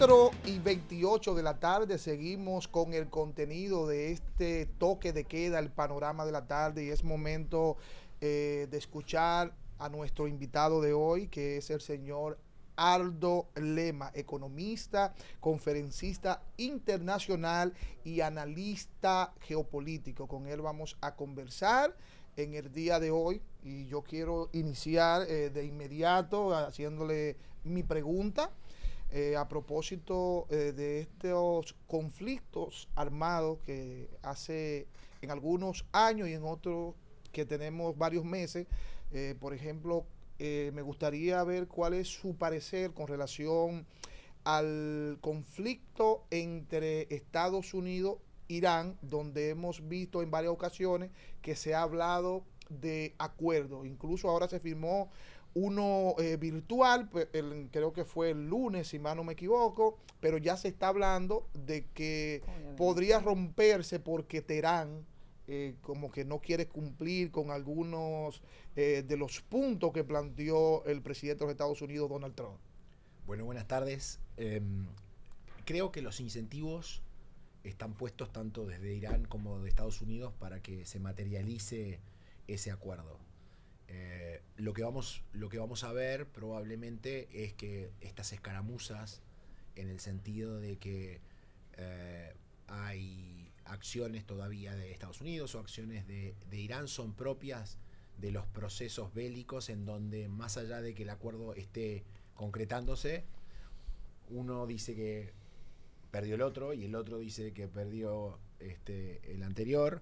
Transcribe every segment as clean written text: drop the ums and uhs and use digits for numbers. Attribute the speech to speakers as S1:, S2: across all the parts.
S1: 4:28 de la tarde, seguimos con el contenido de este toque de queda, el panorama de la tarde, y es momento de escuchar a nuestro invitado de hoy, que es el señor Aldo Lema, economista, conferencista internacional y analista geopolítico. Con él vamos a conversar en el día de hoy, y yo quiero iniciar de inmediato haciéndole mi pregunta a propósito de estos conflictos armados que hace en algunos años y en otros que tenemos varios meses. Por ejemplo, me gustaría ver cuál es su parecer con relación al conflicto entre Estados Unidos e Irán, donde hemos visto en varias ocasiones que se ha hablado de acuerdos. Incluso ahora se firmó uno virtual, creo que fue el lunes, si mal no me equivoco, pero ya se está hablando de que podría romperse porque Teherán como que no quiere cumplir con algunos de los puntos que planteó el presidente de los Estados Unidos, Donald Trump.
S2: Bueno, buenas tardes. Creo que los incentivos están puestos tanto desde Irán como de Estados Unidos para que se materialice ese acuerdo. Lo que vamos a ver probablemente es que estas escaramuzas, en el sentido de que hay acciones todavía de Estados Unidos o acciones de Irán, son propias de los procesos bélicos, en donde más allá de que el acuerdo esté concretándose, uno dice que perdió el otro y el otro dice que perdió el anterior,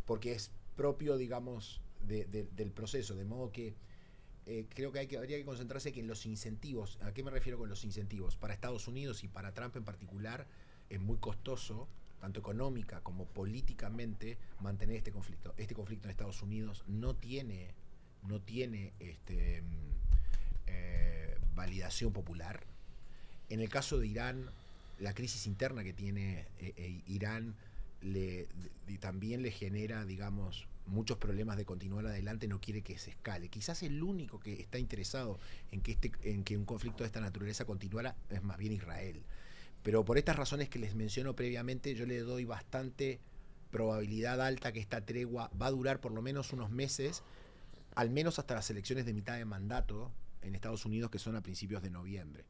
S2: porque es propio, digamos, del proceso, de modo que creo que habría que concentrarse que en los incentivos. ¿A qué me refiero con los incentivos? Para Estados Unidos y para Trump en particular es muy costoso, tanto económica como políticamente, mantener este conflicto. Este conflicto en Estados Unidos no tiene validación popular. En el caso de Irán, la crisis interna que tiene Irán también le genera, digamos, muchos problemas de continuar adelante, no quiere que se escale. Quizás el único que está interesado en que un conflicto de esta naturaleza continuara es más bien Israel. Pero por estas razones que les menciono previamente, yo le doy bastante probabilidad alta que esta tregua va a durar por lo menos unos meses, al menos hasta las elecciones de mitad de mandato en Estados Unidos, que son a principios de noviembre.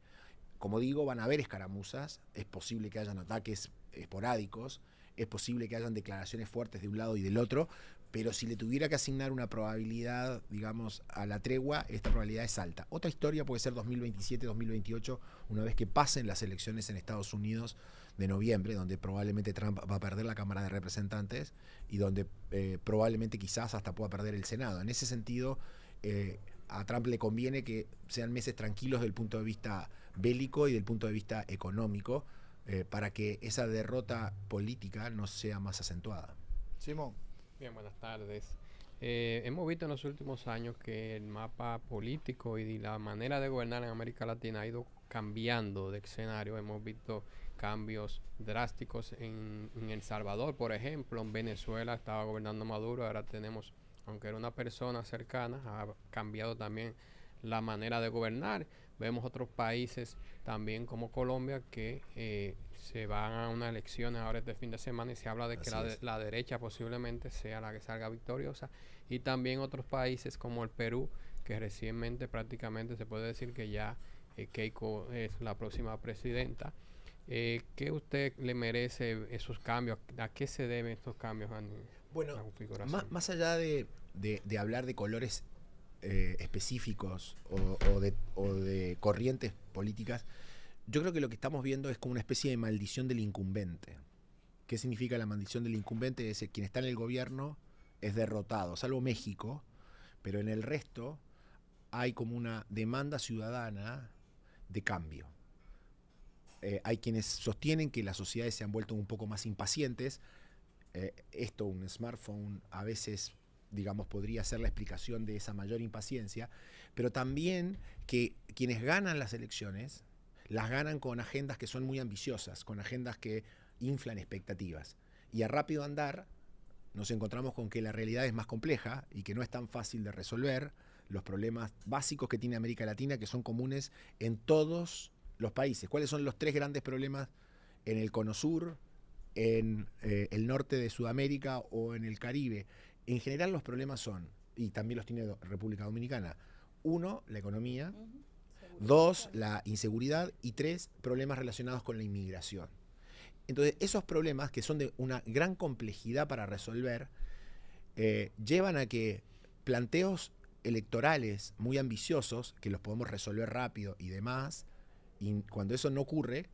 S2: Como digo, van a haber escaramuzas, es posible que hayan ataques esporádicos, es posible que hayan declaraciones fuertes de un lado y del otro, pero si le tuviera que asignar una probabilidad, digamos, a la tregua, esta probabilidad es alta. Otra historia puede ser 2027, 2028, una vez que pasen las elecciones en Estados Unidos de noviembre, donde probablemente Trump va a perder la Cámara de Representantes y donde probablemente quizás hasta pueda perder el Senado. En ese sentido, a Trump le conviene que sean meses tranquilos desde el punto de vista bélico y del punto de vista económico, para que esa derrota política no sea más acentuada.
S1: Simón.
S3: Bien, buenas tardes. Hemos visto en los últimos años que el mapa político y la manera de gobernar en América Latina ha ido cambiando de escenario. Hemos visto cambios drásticos en El Salvador, por ejemplo. En Venezuela estaba gobernando Maduro, ahora tenemos, aunque era una persona cercana, ha cambiado también la manera de gobernar. Vemos otros países también como Colombia que se van a unas elecciones ahora este fin de semana y se habla de que la derecha posiblemente sea la que salga victoriosa. Y también otros países como el Perú, que recientemente prácticamente se puede decir que ya Keiko es la próxima presidenta. ¿Qué usted le merece esos cambios? ¿A qué se deben estos cambios?
S2: Bueno, más allá de hablar de colores específicos o de corrientes políticas, yo creo que lo que estamos viendo es como una especie de maldición del incumbente. ¿Qué significa la maldición del incumbente? Es que quien está en el gobierno es derrotado, salvo México, pero en el resto hay como una demanda ciudadana de cambio. Hay quienes sostienen que las sociedades se han vuelto un poco más impacientes. Un smartphone a veces, digamos, podría ser la explicación de esa mayor impaciencia, pero también que quienes ganan las elecciones las ganan con agendas que son muy ambiciosas, con agendas que inflan expectativas. Y a rápido andar nos encontramos con que la realidad es más compleja y que no es tan fácil de resolver los problemas básicos que tiene América Latina, que son comunes en todos los países, cuáles son los 3 grandes problemas en el Cono Sur, en el norte de Sudamérica o en el Caribe, en general los problemas son, y también los tiene República Dominicana, 1, la economía, 2, la inseguridad y 3, problemas relacionados con la inmigración. Entonces, esos problemas, que son de una gran complejidad para resolver, llevan a que planteos electorales muy ambiciosos, que los podemos resolver rápido y demás, y cuando eso no ocurre,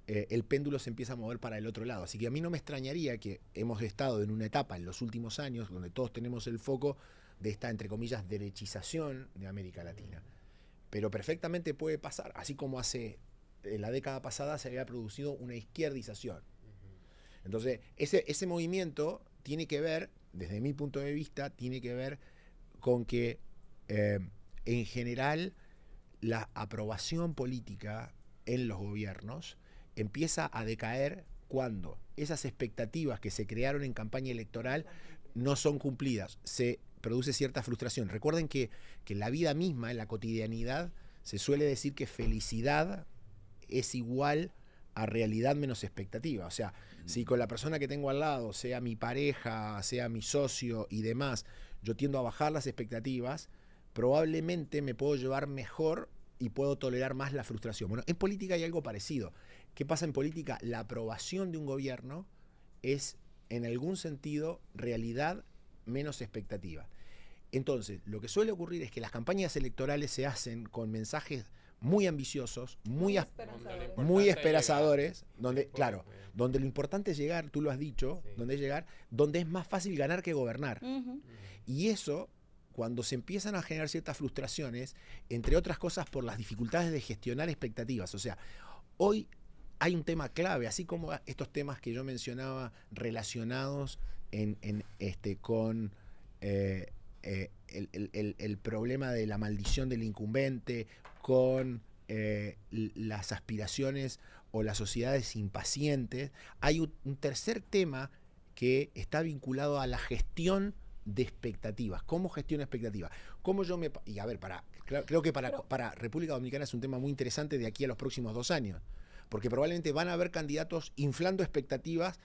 S2: el péndulo se empieza a mover para el otro lado. Así que a mí no me extrañaría que hemos estado en una etapa en los últimos años donde todos tenemos el foco de esta, entre comillas, derechización de América Latina. Pero perfectamente puede pasar, así como en la década pasada se había producido una izquierdización. Entonces, ese movimiento tiene que ver, desde mi punto de vista, tiene que ver con que en general la aprobación política en los gobiernos empieza a decaer cuando esas expectativas que se crearon en campaña electoral no son cumplidas. Se produce cierta frustración. Recuerden que la vida misma, en la cotidianidad, se suele decir que felicidad es igual a realidad menos expectativa. O sea, si con la persona que tengo al lado, sea mi pareja, sea mi socio y demás, yo tiendo a bajar las expectativas, probablemente me puedo llevar mejor y puedo tolerar más la frustración. Bueno, en política hay algo parecido. ¿Qué pasa en política? La aprobación de un gobierno es, en algún sentido, realidad menos expectativa. Entonces, lo que suele ocurrir es que las campañas electorales se hacen con mensajes muy ambiciosos, muy esperanzadores, donde, claro, donde lo importante es llegar, tú lo has dicho, donde es llegar, donde es más fácil ganar que gobernar. Y eso, cuando se empiezan a generar ciertas frustraciones, entre otras cosas por las dificultades de gestionar expectativas. O sea, hoy hay un tema clave, así como estos temas que yo mencionaba relacionados con el problema de la maldición del incumbente, con las aspiraciones o las sociedades impacientes. Hay un tercer tema que está vinculado a la gestión de expectativas. ¿Cómo gestiono expectativas? ¿Cómo yo me...? Y a ver, creo que para República Dominicana es un tema muy interesante de aquí a los próximos 2 años, porque probablemente van a haber candidatos inflando expectativas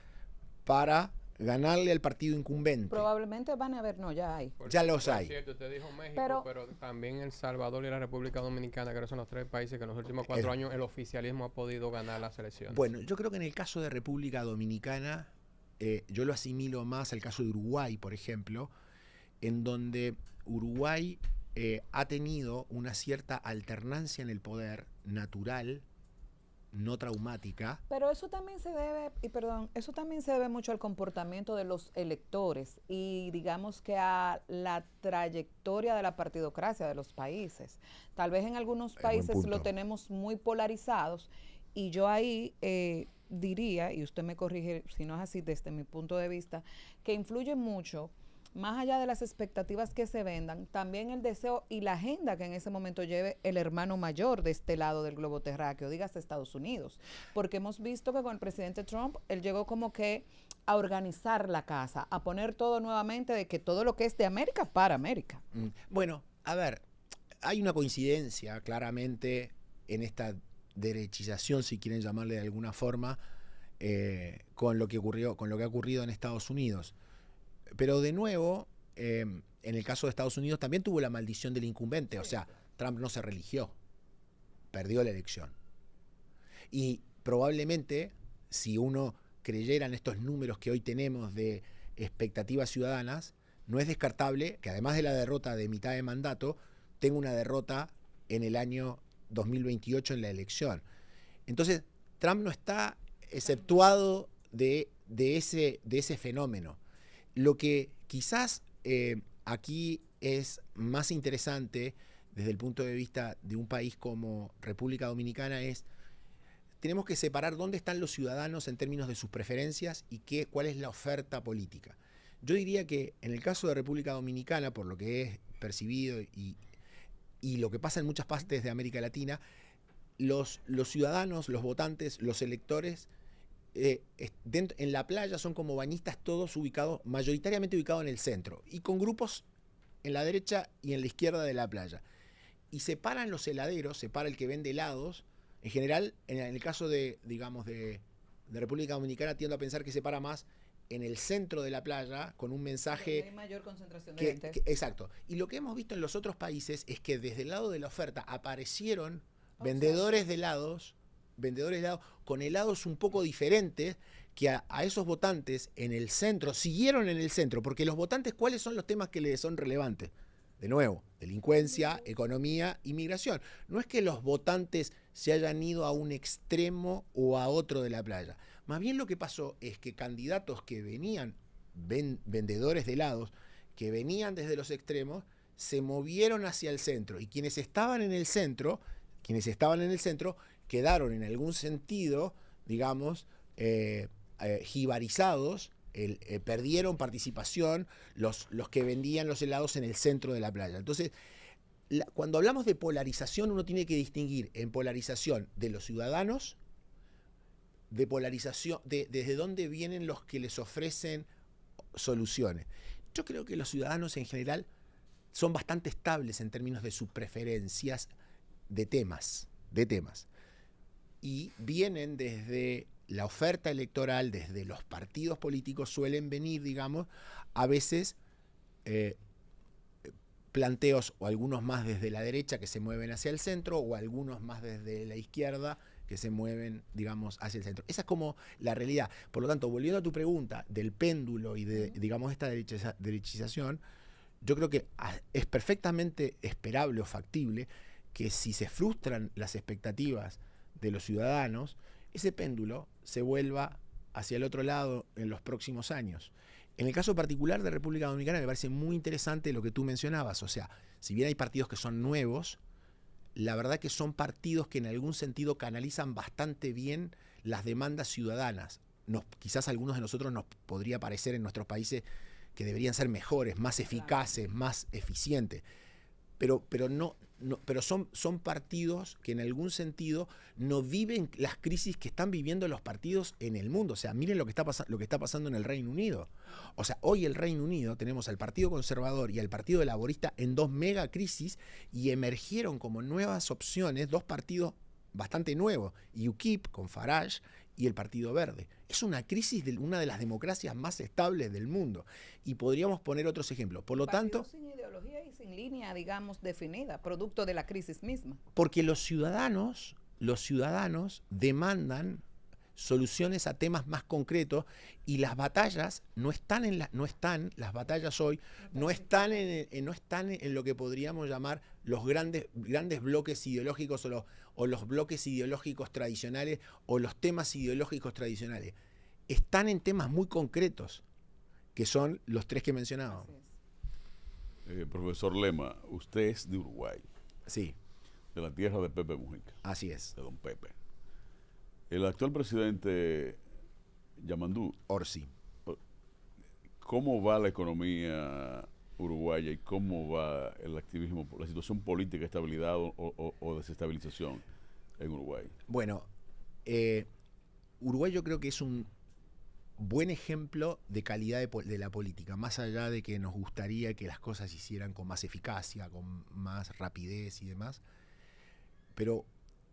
S2: para ganarle al partido incumbente.
S4: Probablemente van a haber, no, ya hay.
S2: Ya los hay.
S3: Cierto, usted dijo México, pero también El Salvador y la República Dominicana, que son los 3 países que en los últimos 4 años el oficialismo ha podido ganar las elecciones.
S2: Bueno, yo creo que en el caso de República Dominicana, yo lo asimilo más al caso de Uruguay, por ejemplo, en donde Uruguay ha tenido una cierta alternancia en el poder natural, no traumática.
S4: Pero eso también se debe, eso también se debe mucho al comportamiento de los electores y digamos que a la trayectoria de la partidocracia de los países. Tal vez en algunos países lo tenemos muy polarizados y yo ahí diría, y usted me corrige si no es así desde mi punto de vista, que influye mucho, más allá de las expectativas que se vendan, también el deseo y la agenda que en ese momento lleve el hermano mayor de este lado del globo terráqueo, dígase Estados Unidos. Porque hemos visto que con el presidente Trump, él llegó como que a organizar la casa, a poner todo nuevamente de que todo lo que es de América para América.
S2: Bueno, a ver, hay una coincidencia claramente en esta derechización, si quieren llamarle de alguna forma, con lo que ha ocurrido en Estados Unidos. Pero de nuevo, en el caso de Estados Unidos también tuvo la maldición del incumbente. O sea, Trump no se religió, perdió la elección. Y probablemente, si uno creyera en estos números que hoy tenemos de expectativas ciudadanas, no es descartable que además de la derrota de mitad de mandato, tenga una derrota en el año 2028 en la elección. Entonces, Trump no está exceptuado de ese fenómeno. Lo que quizás aquí es más interesante desde el punto de vista de un país como República Dominicana es, tenemos que separar dónde están los ciudadanos en términos de sus preferencias y cuál es la oferta política. Yo diría que en el caso de República Dominicana, por lo que he percibido y lo que pasa en muchas partes de América Latina, los ciudadanos, los votantes, los electores, en la playa son como bañistas todos mayoritariamente ubicados en el centro y con grupos en la derecha y en la izquierda de la playa. Y separan los heladeros, separa el que vende helados En general, en el caso de, digamos, de República Dominicana, tiendo a pensar que se para más en el centro de la playa con un mensaje...
S4: Hay mayor concentración de gente.
S2: Exacto. Y lo que hemos visto en los otros países es que desde el lado de la oferta aparecieron vendedores de helados con helados un poco diferentes que a esos votantes en el centro, siguieron en el centro, porque los votantes, ¿cuáles son los temas que les son relevantes? De nuevo, delincuencia, economía, inmigración. No es que los votantes se hayan ido a un extremo o a otro de la playa. Más bien lo que pasó es que candidatos que venían, vendedores de helados, que venían desde los extremos, se movieron hacia el centro. Y quienes estaban en el centro, quedaron en algún sentido, digamos, jibarizados, perdieron participación los que vendían los helados en el centro de la playa. Entonces, cuando hablamos de polarización, uno tiene que distinguir en polarización de los ciudadanos, de polarización, desde dónde vienen los que les ofrecen soluciones. Yo creo que los ciudadanos en general son bastante estables en términos de sus preferencias de temas. Y vienen desde la oferta electoral, desde los partidos políticos, suelen venir, digamos, a veces planteos, o algunos más desde la derecha que se mueven hacia el centro, o algunos más desde la izquierda que se mueven, digamos, hacia el centro. Esa es como la realidad. Por lo tanto, volviendo a tu pregunta del péndulo y de, digamos, esta derechización, yo creo que es perfectamente esperable o factible que si se frustran las expectativas de los ciudadanos, ese péndulo se vuelva hacia el otro lado en los próximos años. En el caso particular de República Dominicana me parece muy interesante lo que tú mencionabas. O sea, si bien hay partidos que son nuevos, la verdad que son partidos que en algún sentido canalizan bastante bien las demandas ciudadanas. Quizás a algunos de nosotros nos podría parecer en nuestros países que deberían ser mejores, más eficaces, más eficientes. Pero son partidos que en algún sentido no viven las crisis que están viviendo los partidos en el mundo. O sea, miren lo que está pasando en el Reino Unido. O sea, hoy el Reino Unido tenemos al Partido Conservador y al Partido Laborista en dos mega crisis y emergieron como nuevas opciones dos partidos bastante nuevos, UKIP con Farage y el Partido Verde. Es una crisis de una de las democracias más estables del mundo. Y podríamos poner otros ejemplos. Por lo tanto,
S4: sin ideología y sin línea, digamos, definida, producto de la crisis misma.
S2: Porque los ciudadanos demandan soluciones a temas más concretos y las batallas no están en lo que podríamos llamar los grandes bloques ideológicos o los bloques ideológicos tradicionales o los temas ideológicos tradicionales. Están en temas muy concretos, que son los tres que mencionaba.
S5: Profesor Lema, usted es de Uruguay.
S2: Sí.
S5: De la tierra de Pepe Mujica.
S2: Así es.
S5: De don Pepe. El actual presidente Yamandú
S2: Orsi.
S5: ¿Cómo va la economía uruguaya y cómo va el activismo, la situación política, estabilidad o desestabilización en Uruguay?
S2: Bueno, Uruguay yo creo que es un buen ejemplo de calidad de la política, más allá de que nos gustaría que las cosas se hicieran con más eficacia, con más rapidez y demás, pero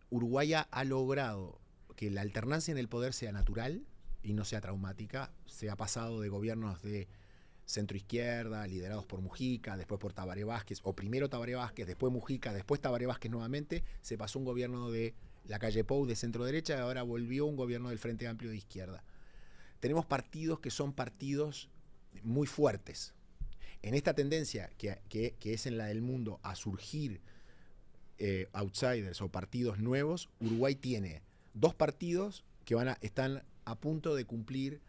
S2: Uruguay ha logrado que la alternancia en el poder sea natural y no sea traumática. Se ha pasado de gobiernos de centro-izquierda, liderados por Mujica, después por Tabaré Vázquez, o primero Tabaré Vázquez, después Mujica, después Tabaré Vázquez nuevamente, se pasó un gobierno de la calle Pou de centro-derecha y ahora volvió un gobierno del Frente Amplio de izquierda. Tenemos partidos que son partidos muy fuertes. En esta tendencia que es en la del mundo a surgir outsiders o partidos nuevos, Uruguay tiene dos partidos que están a punto de cumplir,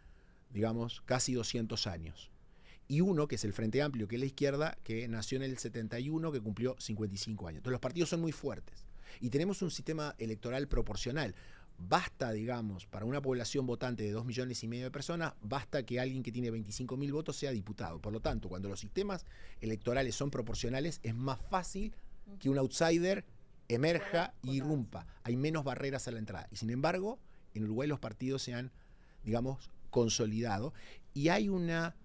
S2: digamos, casi 200 años. Y uno, que es el Frente Amplio, que es la izquierda, que nació en el 71, que cumplió 55 años. Entonces los partidos son muy fuertes. Y tenemos un sistema electoral proporcional. Basta, digamos, para una población votante de 2,5 millones de personas, basta que alguien que tiene 25.000 votos sea diputado. Por lo tanto, cuando los sistemas electorales son proporcionales, es más fácil que un outsider emerja y irrumpa. Hay menos barreras a la entrada. Y sin embargo, en Uruguay los partidos se han, digamos, consolidado y hay una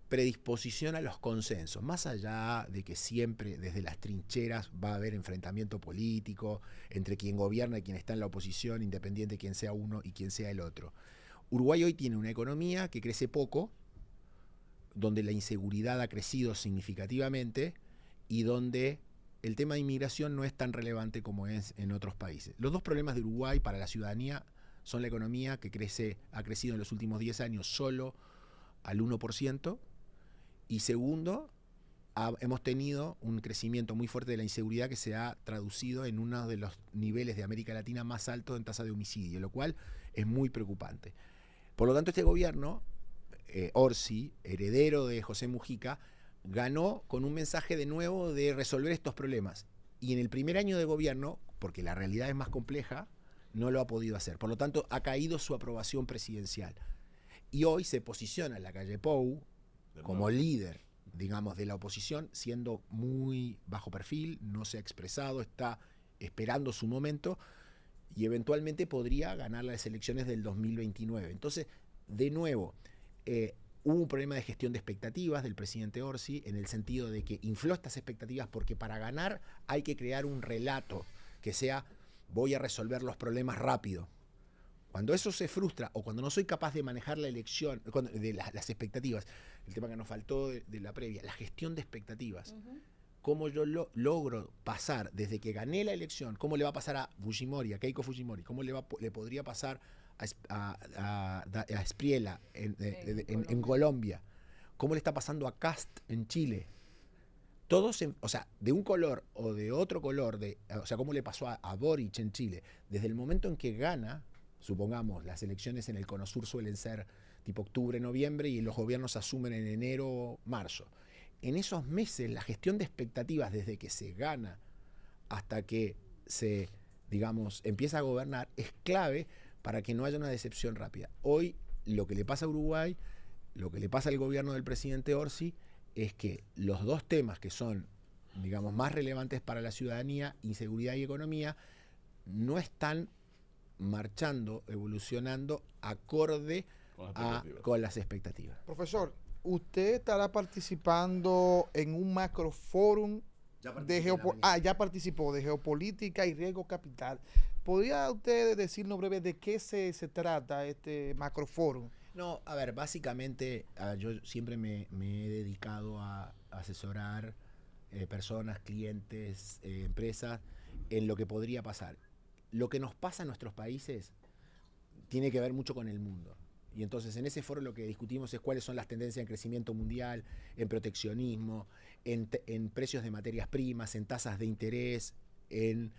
S2: predisposición a los consensos, más allá de que siempre desde las trincheras va a haber enfrentamiento político entre quien gobierna y quien está en la oposición, independiente de quién sea uno y quién sea el otro. Uruguay hoy tiene una economía que crece poco, donde la inseguridad ha crecido significativamente y donde el tema de inmigración no es tan relevante como es en otros países. Los dos problemas de Uruguay para la ciudadanía son la economía, que ha crecido en los últimos 10 años solo al 1%, y segundo, hemos tenido un crecimiento muy fuerte de la inseguridad que se ha traducido en uno de los niveles de América Latina más altos en tasa de homicidio, lo cual es muy preocupante. Por lo tanto, este gobierno, Orsi, heredero de José Mujica, ganó con un mensaje de nuevo de resolver estos problemas. Y en el primer año de gobierno, porque la realidad es más compleja, no lo ha podido hacer. Por lo tanto, ha caído su aprobación presidencial. Y hoy se posiciona en la calle Pou como líder, digamos, de la oposición, siendo muy bajo perfil, no se ha expresado, está esperando su momento y eventualmente podría ganar las elecciones del 2029. Entonces, de nuevo, hubo un problema de gestión de expectativas del presidente Orsi, en el sentido de que infló estas expectativas porque para ganar hay que crear un relato que sea: voy a resolver los problemas rápido. Cuando eso se frustra o cuando no soy capaz de manejar la elección, de las expectativas, el tema que nos faltó de la previa, la gestión de expectativas, cómo yo logro pasar desde que gané la elección, cómo le va a pasar a Fujimori, a Keiko Fujimori, cómo le podría pasar a Espriella en Colombia, cómo le está pasando a Kast en Chile. Todos, o sea, de un color o de otro color, o sea, cómo le pasó a Boric en Chile, desde el momento en que gana, supongamos, las elecciones en el Cono Sur suelen ser tipo octubre, noviembre, y los gobiernos asumen en enero, marzo. En esos meses, la gestión de expectativas desde que se gana hasta que se, digamos, empieza a gobernar, es clave para que no haya una decepción rápida. Hoy, lo que le pasa a Uruguay, lo que le pasa al gobierno del presidente Orsi, es que los dos temas que son, digamos, más relevantes para la ciudadanía, inseguridad y economía, no están marchando, evolucionando acorde con las expectativas.
S1: Profesor, usted estará participando en un macroforum ya participó de geopolítica y riesgo capital. ¿Podría usted decirnos breve de qué se trata este macroforum?
S2: No, a ver, básicamente yo siempre me he dedicado a asesorar personas, clientes, empresas en lo que podría pasar. Lo que nos pasa en nuestros países tiene que ver mucho con el mundo. Y entonces en ese foro lo que discutimos es cuáles son las tendencias en crecimiento mundial, en proteccionismo, en precios de materias primas, en tasas de interés, en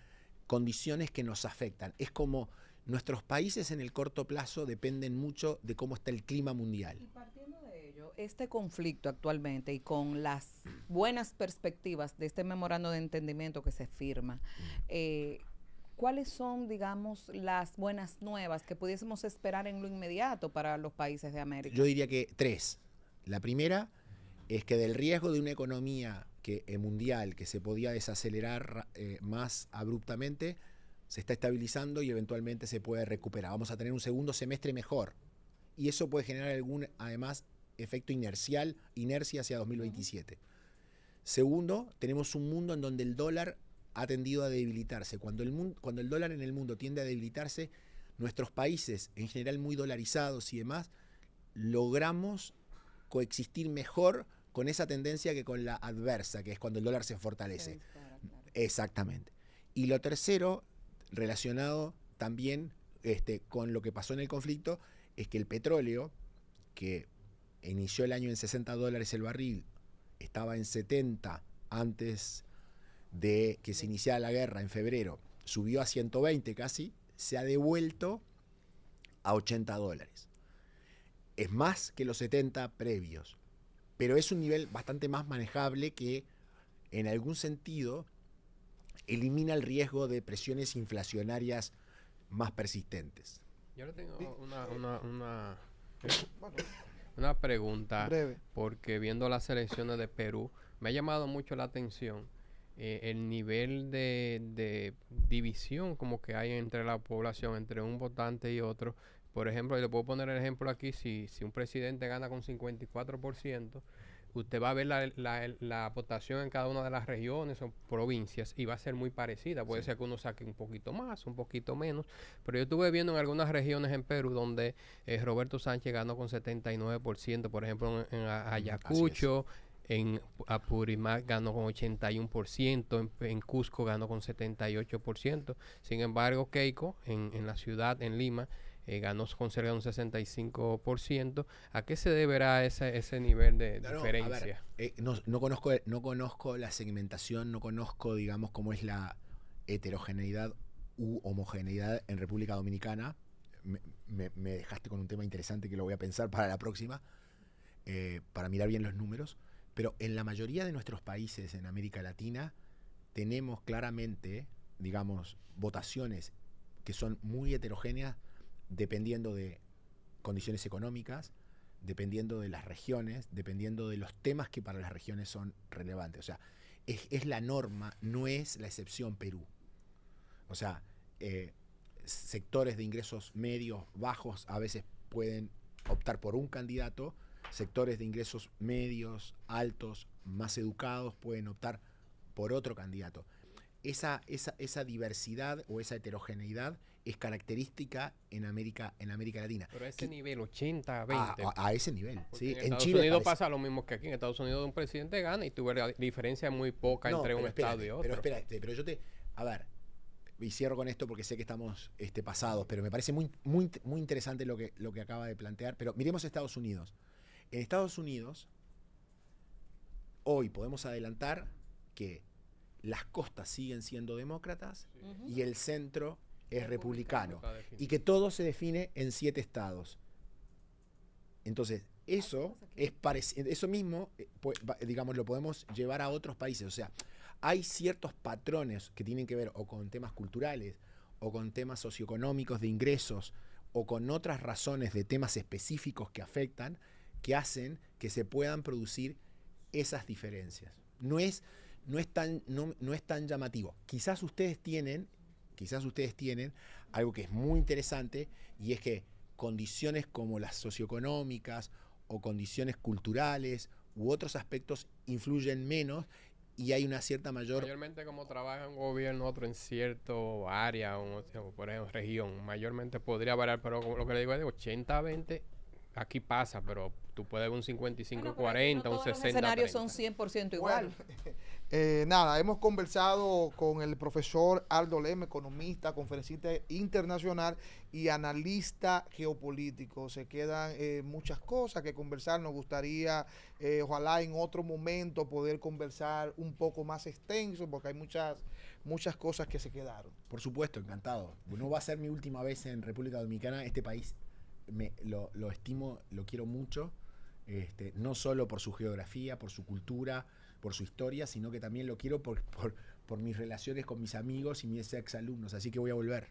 S2: condiciones que nos afectan. Es como nuestros países en el corto plazo dependen mucho de cómo está el clima mundial.
S4: Y partiendo de ello, este conflicto actualmente y con las buenas perspectivas de este memorando de entendimiento que se firma, ¿cuáles son, digamos, las buenas nuevas que pudiésemos esperar en lo inmediato para los países de América?
S2: Yo diría que 3. La primera es que del riesgo de una economía mundial que se podía desacelerar más abruptamente, se está estabilizando y eventualmente se puede recuperar. Vamos a tener un segundo semestre mejor. Y eso puede generar además, efecto inercia hacia 2027. Segundo, tenemos un mundo en donde el dólar ha tendido a debilitarse. Cuando el dólar en el mundo tiende a debilitarse, nuestros países, en general muy dolarizados y demás, logramos coexistir mejor con esa tendencia que con la adversa, que es cuando el dólar se fortalece. Exactamente. Y lo tercero, relacionado también con lo que pasó en el conflicto, es que el petróleo, que inició el año en $60 el barril, estaba en 70 antes de que se iniciara la guerra en febrero, subió a 120 casi, se ha devuelto a $80. Es más que los 70 previos, pero es un nivel bastante más manejable que, en algún sentido, elimina el riesgo de presiones inflacionarias más persistentes.
S3: Yo le tengo una pregunta
S1: Breve.
S3: porque viendo las elecciones de Perú me ha llamado mucho la atención el nivel de división como que hay entre la población, entre un votante y otro, Por ejemplo, y le puedo poner el ejemplo aquí, si un presidente gana con 54%, usted va a ver la votación en cada una de las regiones o provincias y va a ser muy parecida. Puede ser que uno saque un poquito más, un poquito menos, pero yo estuve viendo en algunas regiones en Perú donde Roberto Sánchez ganó con 79%, por ejemplo en Ayacucho, en Apurímac ganó con 81%, en Cusco ganó con 78%. Sin embargo, Keiko en la ciudad, en Lima, ganó con cerca de un 65%. ¿A qué se deberá ese nivel de diferencia?
S2: A ver, no conozco la segmentación, no conozco, digamos, cómo es la heterogeneidad u homogeneidad en República Dominicana. Me dejaste con un tema interesante que lo voy a pensar para la próxima, para mirar bien los números. Pero en la mayoría de nuestros países en América Latina tenemos claramente, digamos, votaciones que son muy heterogéneas, dependiendo de condiciones económicas, dependiendo de las regiones, dependiendo de los temas que para las regiones son relevantes. O sea, es la norma, no es la excepción Perú. O sea, sectores de ingresos medios, bajos, a veces pueden optar por un candidato, sectores de ingresos medios, altos, más educados, pueden optar por otro candidato. Esa diversidad o esa heterogeneidad es característica en América Latina.
S3: Pero a ese nivel, 80-20.
S2: A ese nivel, sí.
S3: En Estados Unidos pasa lo mismo que aquí. En Estados Unidos un presidente gana y tuve la diferencia muy poca entre un estado y otro.
S2: Pero espérate, a ver, y cierro con esto porque sé que estamos pasados, pero me parece muy interesante lo que acaba de plantear. Pero miremos Estados Unidos. En Estados Unidos, hoy podemos adelantar que las costas siguen siendo demócratas y el centro es republicano, y que todo se define en 7 estados. Entonces, eso mismo, digamos, lo podemos llevar a otros países. O sea, hay ciertos patrones que tienen que ver o con temas culturales, o con temas socioeconómicos de ingresos, o con otras razones de temas específicos que afectan, que hacen que se puedan producir esas diferencias. No es tan llamativo. Quizás ustedes tienen algo que es muy interesante, y es que condiciones como las socioeconómicas o condiciones culturales u otros aspectos influyen menos y hay una cierta
S3: Mayormente como trabaja un gobierno, otro en cierto área, o por ejemplo, región, mayormente podría variar, pero como lo que le digo es de 80-20, aquí pasa, pero tú puedes ver un 55-40, un 60-30.
S4: Los escenarios son 100% igual.
S1: Nada, hemos conversado con el profesor Aldo Lema, economista, conferencista internacional y analista geopolítico. Se quedan muchas cosas que conversar. Nos gustaría, ojalá en otro momento, poder conversar un poco más extenso, porque hay muchas cosas que se quedaron.
S2: Por supuesto, encantado. No va a ser mi última vez en República Dominicana. Este país lo estimo, lo quiero mucho, no solo por su geografía, por su cultura, por su historia, sino que también lo quiero por mis relaciones con mis amigos y mis exalumnos, así que voy a volver.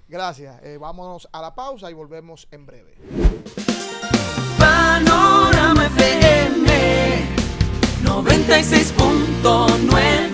S1: Gracias, vámonos a la pausa y volvemos en breve.
S6: Panorama FM 96.9